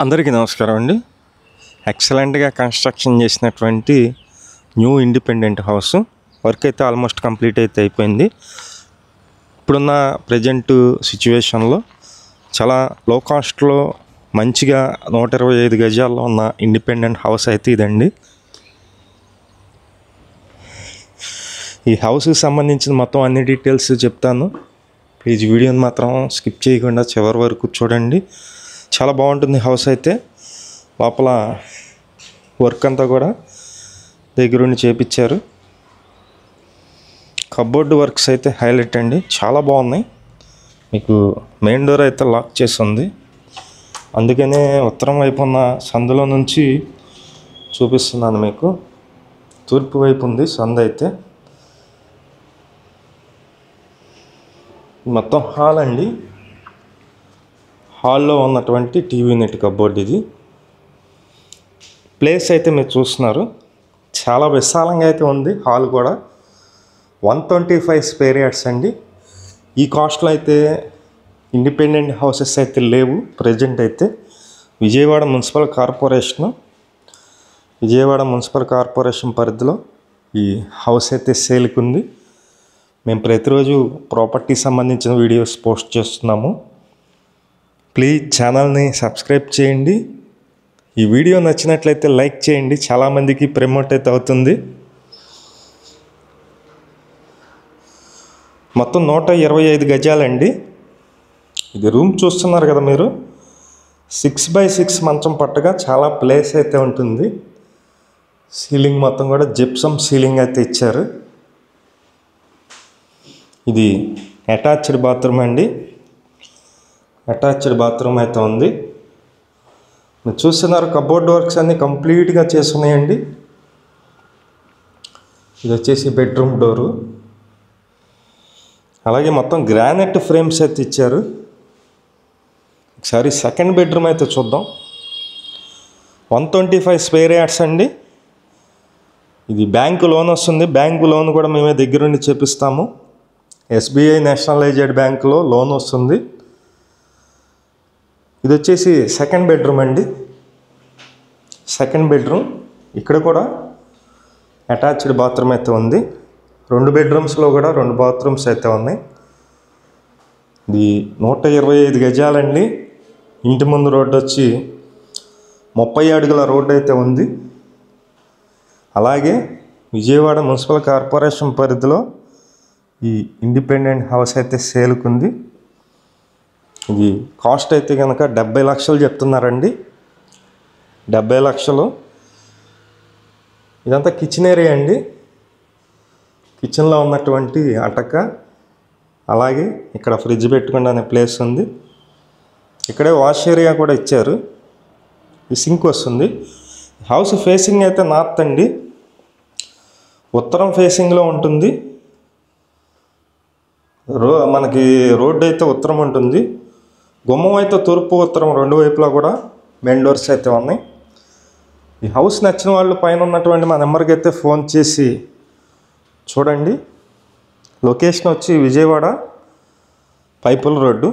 అందరికీ నమస్కారం అండి. ఎక్సలెంట్గా కన్స్ట్రక్షన్ చేసినటువంటి న్యూ ఇండిపెండెంట్ హౌస్ వర్క్ అయితే ఆల్మోస్ట్ కంప్లీట్ అయితే అయిపోయింది. ఇప్పుడున్న ప్రజెంట్ సిచ్యువేషన్లో చాలా లో కాస్ట్లో మంచిగా 125 గజాల్లో ఉన్న ఇండిపెండెంట్ హౌస్ అయితే ఇదండి. ఈ హౌస్కి సంబంధించిన మొత్తం అన్ని డీటెయిల్స్ చెప్తాను. ప్లీజ్ వీడియోని మాత్రం స్కిప్ చేయకుండా చివరి వరకు చూడండి. చాలా బాగుంటుంది హౌస్ అయితే. లోపల వర్క్ అంతా కూడా దగ్గరుండి చేపించారు. కబోర్డ్ వర్క్స్ అయితే హైలైట్ అండి, చాలా బాగున్నాయి. మీకు మెయిన్ డోర్ అయితే లాక్ చేసి ఉంది, అందుకనే ఉత్తరం వైపు ఉన్న సందులో నుంచి చూపిస్తున్నాను మీకు. తూర్పు వైపు ఉంది సందు అయితే. మొత్తం హాల్ అండి. హాల్లో ఉన్నటువంటి టీవీ యూనిట్ కబోర్డ్ ఇది. ప్లేస్ అయితే మీరు చూస్తున్నారు, చాలా విశాలంగా అయితే ఉంది. హాల్ కూడా 125 స్క్వేర్ యార్డ్స్ అండి. ఈ కాస్ట్లో అయితే ఇండిపెండెంట్ హౌసెస్ అయితే లేవు ప్రజెంట్ అయితే. విజయవాడ మున్సిపల్ కార్పొరేషన్ పరిధిలో ఈ హౌస్ అయితే సేల్కి ఉంది. మేము ప్రతిరోజు ప్రాపర్టీ సంబంధించిన వీడియోస్ పోస్ట్ చేస్తున్నాము. ప్లీజ్ ఛానల్ని సబ్స్క్రైబ్ చేయండి. ఈ వీడియో నచ్చినట్లయితే లైక్ చేయండి, చాలామందికి ప్రమోట్ అయితే అవుతుంది. మొత్తం 125 గజాలండి. ఇది రూమ్ చూస్తున్నారు కదా మీరు. 6x6 మంచం పట్టగా చాలా ప్లేస్ అయితే ఉంటుంది. సీలింగ్ మొత్తం కూడా జిప్సమ్ సీలింగ్ అయితే ఇచ్చారు. ఇది అటాచ్డ్ బాత్రూమ్ అండి. అటాచ్డ్ బాత్రూమ్ అయితే ఉంది. మీరు చూస్తున్నారు కబోర్డ్ వర్క్స్ అన్నీ కంప్లీట్గా చేస్తున్నాయండి. ఇది వచ్చేసి బెడ్రూమ్ డోరు. అలాగే మొత్తం గ్రానైట్ ఫ్రేమ్స్ అయితే ఇచ్చారు. ఒకసారి సెకండ్ బెడ్రూమ్ అయితే చూద్దాం. 125 స్క్వేర్ యార్డ్స్ అండి. ఇది బ్యాంకు లోన్ వస్తుంది. బ్యాంకు లోన్ కూడా మేమే దగ్గరుండి చేపిస్తాము. SBI నేషనలైజ్డ్ బ్యాంకులో లోన్ వస్తుంది. ఇది వచ్చేసి సెకండ్ బెడ్రూమ్ అండి. సెకండ్ బెడ్రూమ్ ఇక్కడ కూడా అటాచ్డ్ బాత్రూమ్ అయితే ఉంది. 2 బెడ్రూమ్స్లో కూడా 2 బాత్రూమ్స్ అయితే ఉన్నాయి. ఇది 125 గజాలండి. ఇంటి ముందు రోడ్డు వచ్చి 30 అడుగుల రోడ్డు అయితే ఉంది. అలాగే విజయవాడ మున్సిపల్ కార్పొరేషన్ పరిధిలో ఈ ఇండిపెండెంట్ హౌస్ అయితే సేల్కుంది. ఇది కాస్ట్ అయితే కనుక 70 లక్షలు చెప్తున్నారండి. 70 లక్షలు. ఇదంతా కిచెన్ ఏరియా అండి. కిచెన్లో ఉన్నటువంటి అటక, అలాగే ఇక్కడ ఫ్రిడ్జ్ పెట్టుకునే అనే ప్లేస్ ఉంది. ఇక్కడే వాష్ ఏరియా కూడా ఇచ్చారు. ఈ సింక్ వస్తుంది. హౌస్ ఫేసింగ్ అయితే నార్త్ అండి. ఉత్తరం ఫేసింగ్లో ఉంటుంది. మనకి రోడ్డు అయితే ఉత్తరం ఉంటుంది. గుమ్మం అయితే తూర్పు ఉత్తరం 2 వైపులా కూడా మెయిన్ డోర్స్ అయితే ఉన్నాయి. ఈ హౌస్ నచ్చిన వాళ్ళు పైన ఉన్నటువంటి మా నెంబర్కి అయితే ఫోన్ చేసి చూడండి. లొకేషన్ వచ్చి విజయవాడ పైపుల్ రోడ్డు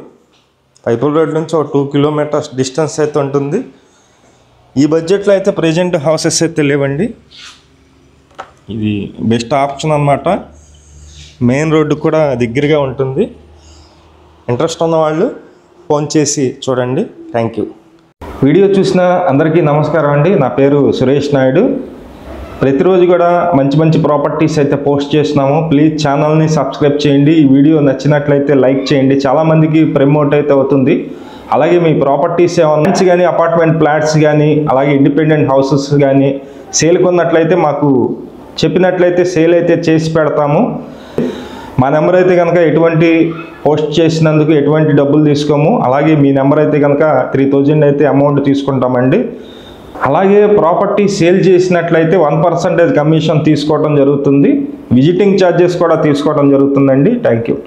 నుంచి ఒక 2 కిలోమీటర్స్ డిస్టెన్స్ అయితే ఉంటుంది. ఈ బడ్జెట్లో అయితే ప్రజెంట్ హౌసెస్ అయితే లేవండి. ఇది బెస్ట్ ఆప్షన్ అన్నమాట. మెయిన్ రోడ్డు కూడా దగ్గరగా ఉంటుంది. ఇంట్రెస్ట్ ఉన్నవాళ్ళు ఫోన్ చేసి చూడండి. Thank you. వీడియో చూసిన అందరికీ నమస్కారం అండి. నా పేరు సురేష్ నాయుడు. ప్రతిరోజు కూడా మంచి ప్రాపర్టీస్ అయితే పోస్ట్ చేస్తున్నాము. ప్లీజ్ ఛానల్ని సబ్స్క్రైబ్ చేయండి. ఈ వీడియో నచ్చినట్లయితే లైక్ చేయండి, చాలామందికి ప్రమోట్ అయితే అవుతుంది. అలాగే మీ ప్రాపర్టీస్ ఏమన్నా కానీ అపార్ట్మెంట్ ఫ్లాట్స్ కానీ అలాగే ఇండిపెండెంట్ హౌసెస్ కానీ సేల్కి ఉన్నట్లయితే మాకు చెప్పినట్లయితే సేల్ అయితే చేసి పెడతాము. మా నెంబర్ అయితే కనుక ఎటువంటి పోస్ట్ చేసినందుకు ఎటువంటి డబ్బులు తీసుకోము. అలాగే మీ నెంబర్ అయితే కనుక 3000 అయితే అమౌంట్ తీసుకుంటామండి. అలాగే ప్రాపర్టీ సేల్ చేసినట్లయితే 1% కమిషన్ తీసుకోవడం జరుగుతుంది. విజిటింగ్ ఛార్జెస్ కూడా తీసుకోవడం జరుగుతుందండి. Thank you.